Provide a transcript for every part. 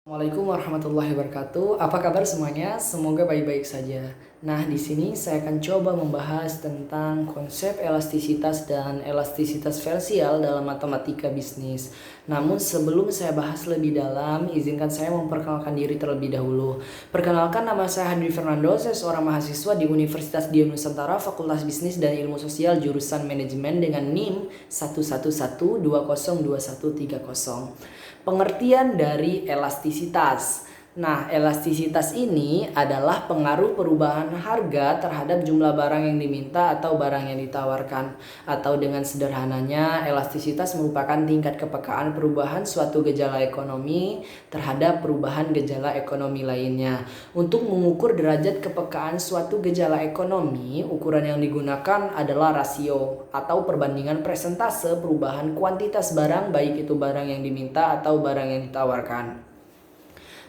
Assalamualaikum warahmatullahi wabarakatuh. Apa kabar semuanya? Semoga baik-baik saja. Nah, di sini saya akan coba membahas tentang konsep elastisitas dan elastisitas versial dalam matematika bisnis. Namun sebelum saya bahas lebih dalam, izinkan saya memperkenalkan diri terlebih dahulu. Perkenalkan, nama saya Hadri Fernando, saya seorang mahasiswa di Universitas Dian Nusantara, Fakultas Bisnis dan Ilmu Sosial jurusan Manajemen dengan NIM 111202130. Pengertian dari elastisitas. Nah, elastisitas ini adalah pengaruh perubahan harga terhadap jumlah barang yang diminta atau barang yang ditawarkan. Atau dengan sederhananya, elastisitas merupakan tingkat kepekaan perubahan suatu gejala ekonomi terhadap perubahan gejala ekonomi lainnya. Untuk mengukur derajat kepekaan suatu gejala ekonomi, ukuran yang digunakan adalah rasio atau perbandingan persentase perubahan kuantitas barang, baik itu barang yang diminta atau barang yang ditawarkan.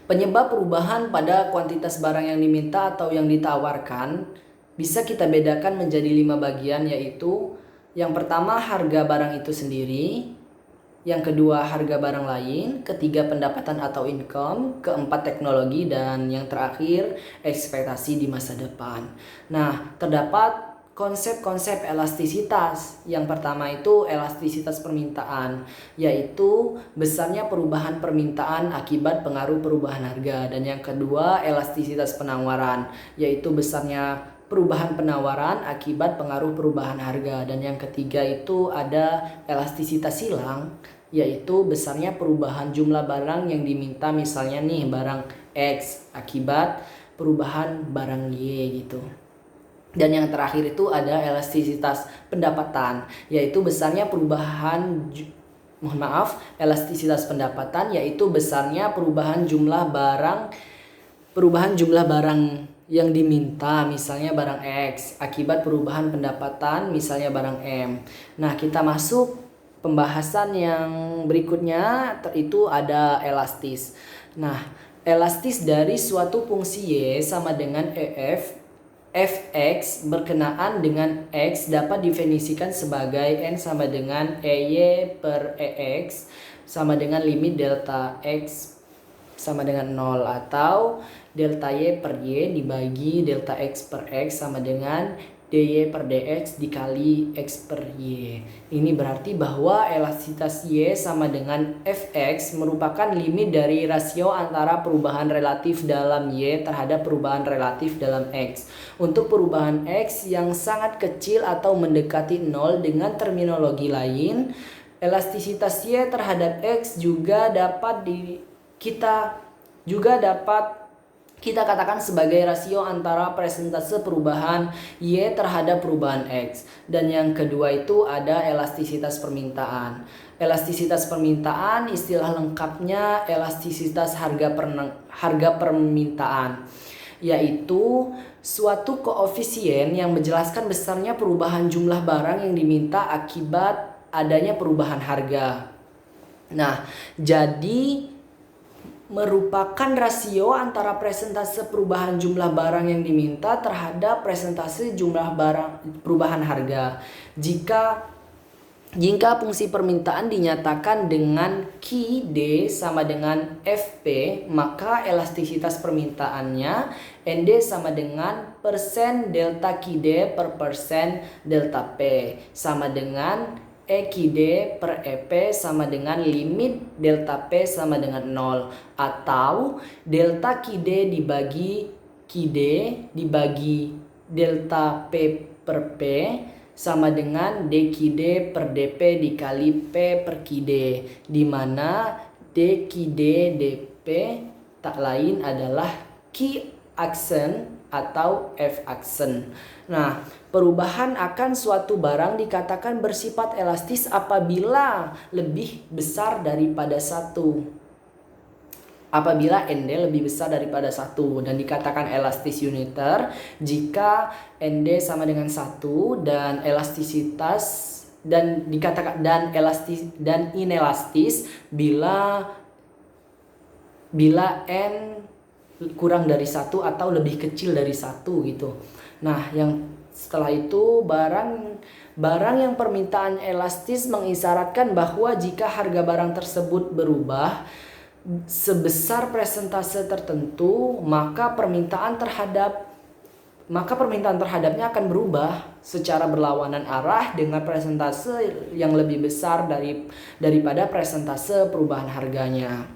Penyebab perubahan pada kuantitas barang yang diminta atau yang ditawarkan bisa kita bedakan menjadi 5 bagian, yaitu yang pertama harga barang itu sendiri, yang kedua harga barang lain, ketiga pendapatan atau income, keempat teknologi, dan yang terakhir ekspektasi di masa depan. Nah, terdapat konsep-konsep elastisitas. Yang pertama itu elastisitas permintaan, yaitu besarnya perubahan permintaan akibat pengaruh perubahan harga. Dan yang kedua elastisitas penawaran, yaitu besarnya perubahan penawaran akibat pengaruh perubahan harga. Dan yang ketiga itu ada elastisitas silang, yaitu besarnya perubahan jumlah barang yang diminta, misalnya nih barang X akibat perubahan barang Y gitu. Dan yang terakhir itu ada elastisitas pendapatan, yaitu besarnya perubahan elastisitas pendapatan, yaitu besarnya perubahan jumlah barang yang diminta, misalnya barang X akibat perubahan pendapatan, misalnya barang M. Nah, kita masuk pembahasan yang berikutnya, itu ada elastis. Nah, elastis dari suatu fungsi Y sama dengan fx berkenaan dengan X dapat definisikan sebagai N sama dengan EY per EX sama dengan limit delta X sama dengan 0, atau delta Y per Y dibagi delta X per X sama dengan dy per dx dikali x per y. Ini berarti bahwa elastisitas y sama dengan fx merupakan limit dari rasio antara perubahan relatif dalam y terhadap perubahan relatif dalam x. Untuk perubahan x yang sangat kecil atau mendekati 0, dengan terminologi lain, elastisitas y terhadap x juga dapat kita katakan sebagai rasio antara persentase perubahan Y terhadap perubahan X. Dan yang kedua itu ada elastisitas permintaan. Elastisitas permintaan istilah lengkapnya elastisitas harga permintaan, yaitu suatu koefisien yang menjelaskan besarnya perubahan jumlah barang yang diminta akibat adanya perubahan harga. Nah, jadi merupakan rasio antara persentase perubahan jumlah barang yang diminta terhadap persentase jumlah barang perubahan harga. Jika fungsi permintaan dinyatakan dengan Q D sama dengan Fp, maka elastisitas permintaannya Nd sama dengan persen delta Qd per persen delta P sama dengan EQD per EP sama dengan limit delta P sama dengan 0, atau delta QD dibagi QD dibagi delta P per P sama dengan DQD per DP dikali P per QD, di mana DQD DP tak lain adalah Q aksen atau F aksen. Nah, perubahan akan suatu barang dikatakan bersifat elastis apabila lebih besar daripada 1. Apabila ND lebih besar daripada 1, dan dikatakan elastis uniter jika ND sama dengan 1 dan elastisitas dan dikatakan dan inelastis bila N kurang dari 1 atau lebih kecil dari 1 gitu. Nah, yang setelah itu barang yang permintaan elastis mengisyaratkan bahwa jika harga barang tersebut berubah, sebesar persentase tertentu, maka permintaan terhadapnya akan berubah secara berlawanan arah dengan persentase yang lebih besar daripada persentase perubahan harganya.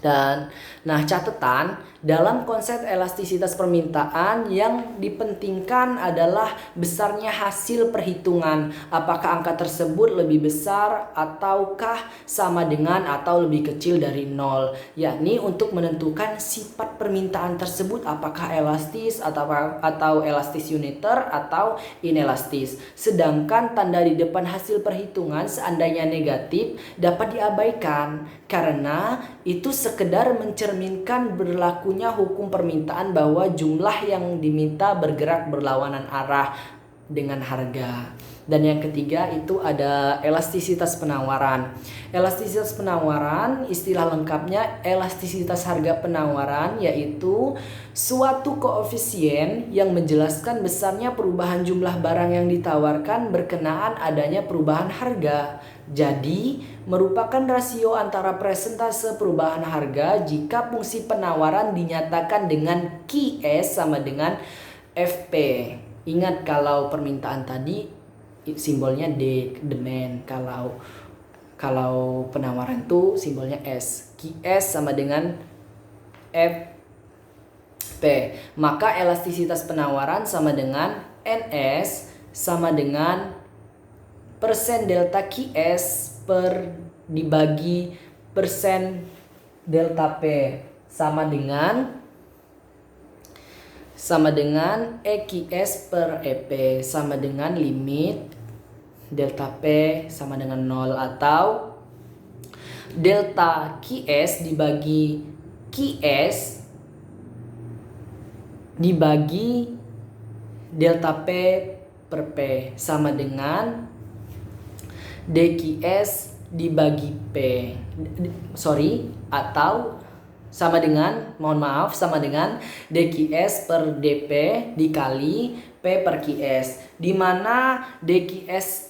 Dan catatan dalam konsep elastisitas permintaan yang dipentingkan adalah besarnya hasil perhitungan, apakah angka tersebut lebih besar ataukah sama dengan atau lebih kecil dari 0, yakni untuk menentukan sifat permintaan tersebut apakah elastis atau elastis uniter atau inelastis. Sedangkan tanda di depan hasil perhitungan seandainya negatif dapat diabaikan karena itu sekedar mencerminkan berlakunya hukum permintaan bahwa jumlah yang diminta bergerak berlawanan arah dengan harga. Dan yang ketiga itu ada elastisitas penawaran. Elastisitas penawaran, istilah lengkapnya elastisitas harga penawaran, yaitu suatu koefisien yang menjelaskan besarnya perubahan jumlah barang yang ditawarkan berkenaan adanya perubahan harga. Jadi, merupakan rasio antara persentase perubahan harga jika fungsi penawaran dinyatakan dengan QS sama dengan FP. Ingat kalau permintaan tadi simbolnya D, demand. Kalau penawaran itu simbolnya S. QS sama dengan FP. Maka elastisitas penawaran sama dengan NS sama dengan persen delta QS dibagi persen delta P sama dengan EQS per EP sama dengan limit delta P sama dengan 0 atau delta QS dibagi QS dibagi delta P per P sama dengan DQS dibagi P. Atau sama dengan DQS per DP dikali P per QS, di mana DQS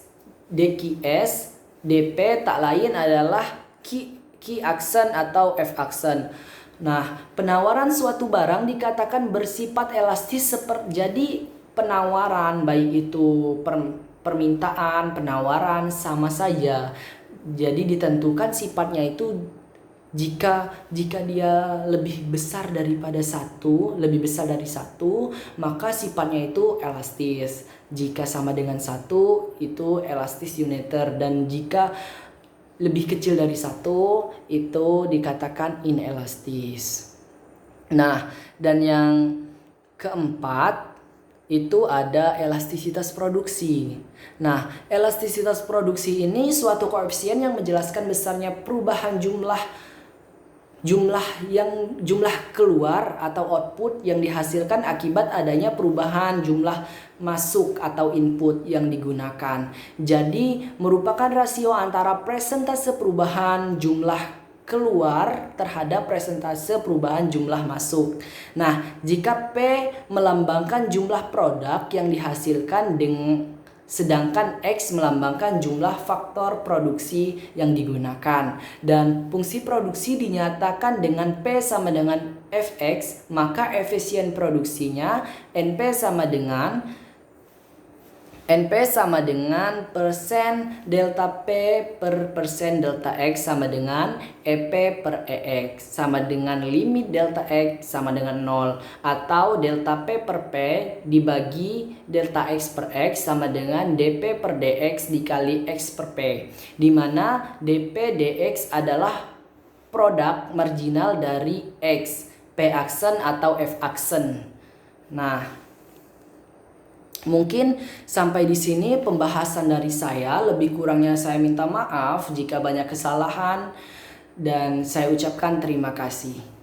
DP tak lain adalah Q aksen atau F aksen. Nah, penawaran suatu barang dikatakan bersifat elastis jadi penawaran baik itu permintaan, penawaran sama saja. Jadi ditentukan sifatnya itu jika dia lebih besar dari satu, maka sifatnya itu elastis. Jika sama dengan 1 itu elastis uniter, dan jika lebih kecil dari 1 itu dikatakan inelastis. Nah, dan yang keempat itu ada elastisitas produksi. Nah, elastisitas produksi ini suatu koefisien yang menjelaskan besarnya perubahan jumlah keluar atau output yang dihasilkan akibat adanya perubahan jumlah masuk atau input yang digunakan. Jadi, merupakan rasio antara persentase perubahan jumlah keluar terhadap persentase perubahan jumlah masuk. Nah, jika P melambangkan jumlah produk yang dihasilkan sedangkan X melambangkan jumlah faktor produksi yang digunakan, dan fungsi produksi dinyatakan dengan P sama dengan Fx, maka efisien produksinya NP sama dengan persen delta P per persen delta X sama dengan EP per EX sama dengan limit delta X sama dengan 0, atau delta P per P dibagi delta X per X sama dengan DP per DX dikali X per P, di mana DP DX adalah produk marginal dari X, P aksen atau F aksen. Nah, mungkin sampai di sini pembahasan dari saya. Lebih kurangnya saya minta maaf jika banyak kesalahan, dan saya ucapkan terima kasih.